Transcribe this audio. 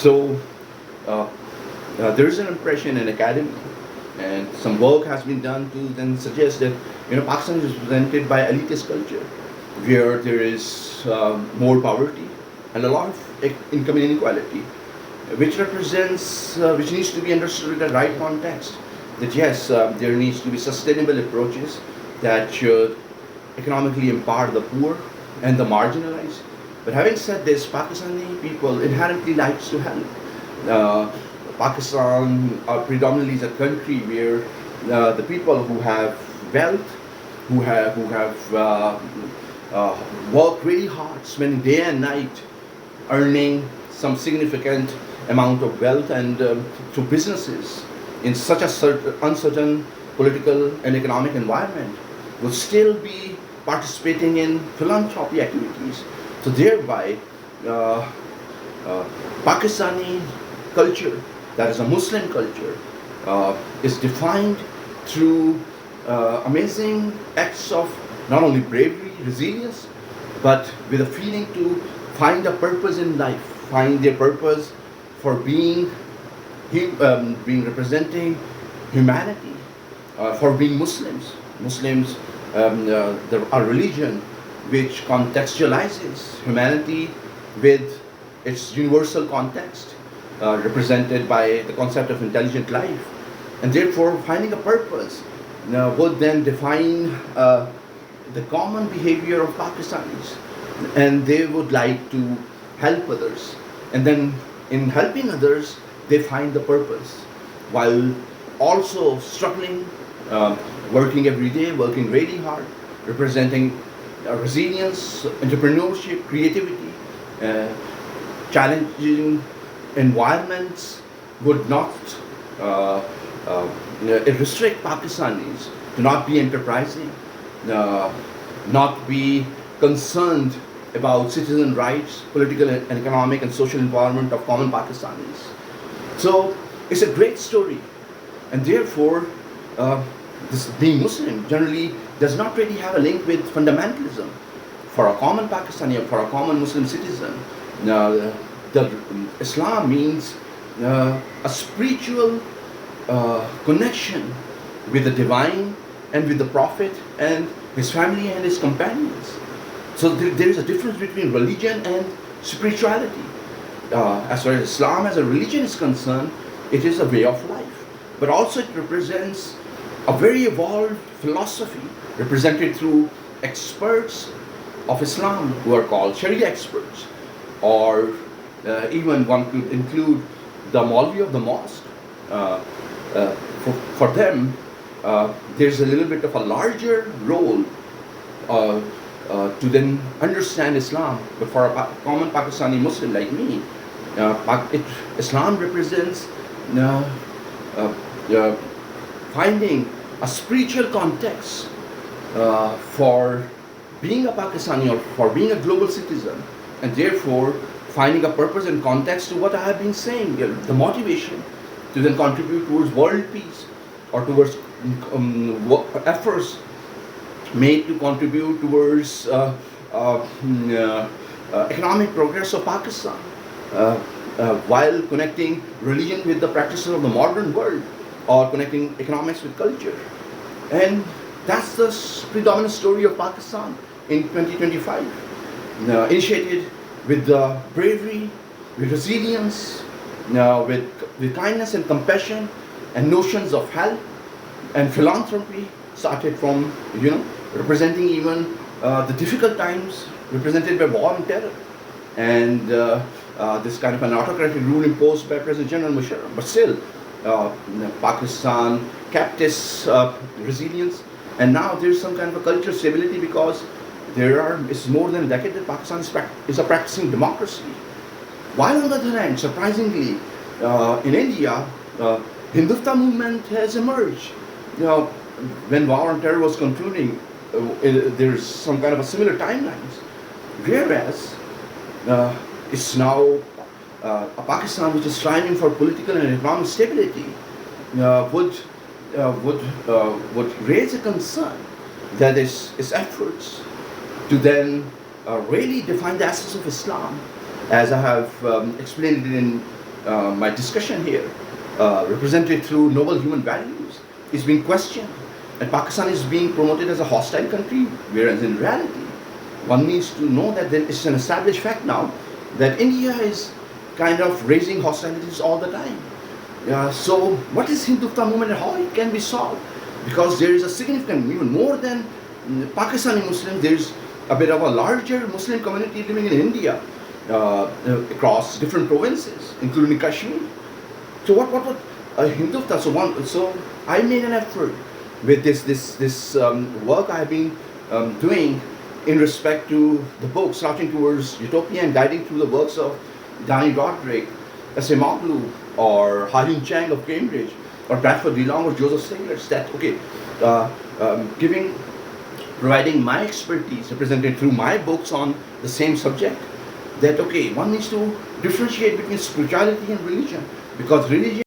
So uh, there is an impression in academy, and some work has been done to then suggest that Pakistan is represented by elitist culture, where there is more poverty and a lot of income inequality, which needs to be understood in the right context. That yes, there needs to be sustainable approaches that should economically empower the poor and the marginalized. But having said this, Pakistani people inherently likes to help. Uh, Pakistan predominantly is a country where the people who have wealth, who have worked really hard, spending day and night, earning some significant amount of wealth and through businesses in such a uncertain political and economic environment, will still be participating in philanthropy activities. So thereby, uh, Pakistani culture, that is a Muslim culture, is defined through amazing acts of not only bravery, resilience, but with a feeling to find a purpose in life, find their purpose for being representing humanity, for being Muslims. Muslims, our religion, which contextualizes humanity with its universal context, represented by the concept of intelligent life. And therefore, finding a purpose would then define the common behavior of Pakistanis. And they would like to help others. And then, in helping others, they find the purpose while also struggling, working every day, working really hard, representing resilience, entrepreneurship, creativity, uh, challenging environments would not uh, restrict Pakistanis to not be enterprising, not be concerned about citizen rights, political and economic and social empowerment of common Pakistanis. So it's a great story, and therefore, this being Muslim generally does not really have a link with fundamentalism. For a common Pakistani or for a common Muslim citizen, the Islam means a spiritual connection with the divine and with the Prophet and his family and his companions. So there is a difference between religion and spirituality. As far as Islam as a religion is concerned, it is a way of life. But also it represents a very evolved philosophy represented through experts of Islam who are called Sharia experts, or even one could include the Maulvi of the mosque. Uh, for them, there's a little bit of a larger role to then understand Islam. But for a common Pakistani Muslim like me, Islam represents finding a spiritual context for being a Pakistani or for being a global citizen, and therefore finding a purpose and context to what I have been saying, the motivation to then contribute towards world peace or towards efforts made to contribute towards economic progress of Pakistan, while connecting religion with the practices of the modern world, or connecting economics with culture. And that's the predominant story of Pakistan in 2025, initiated with the bravery, with resilience, with kindness and compassion, and notions of help and philanthropy, started from representing even the difficult times represented by war and terror, and this kind of an autocratic rule imposed by President General Musharraf. But still, Pakistan kept its resilience, and now there's some kind of a cultural stability because it's more than a decade that Pakistan is a practicing democracy. While on the other hand, surprisingly, in India, Hindutva movement has emerged. When war on terror was concluding, there's some kind of a similar timelines. Whereas it's now a Pakistan which is striving for political and economic stability would raise a concern that its efforts to then really define the essence of Islam, as I have explained it in my discussion here, represented through noble human values, is being questioned. And Pakistan is being promoted as a hostile country, whereas in reality, one needs to know that there is an established fact now that India is kind of raising hostilities all the time. So, what is Hindutva movement and how it can be solved? Because there is a significant, even more than Pakistani Muslims, there is a bit of a larger Muslim community living in India across different provinces, including Kashmir. So, what would Hindutva? So I made an effort with this work I have been doing in respect to the book, Slouching Towards Utopia and guiding through the works of Danny Roderick, S.A. Maglu, or Ha-Joon Chang of Cambridge, or Bradford DeLong or Joseph Stiglitz, that, okay, providing my expertise represented through my books on the same subject, that, okay, one needs to differentiate between spirituality and religion, because religion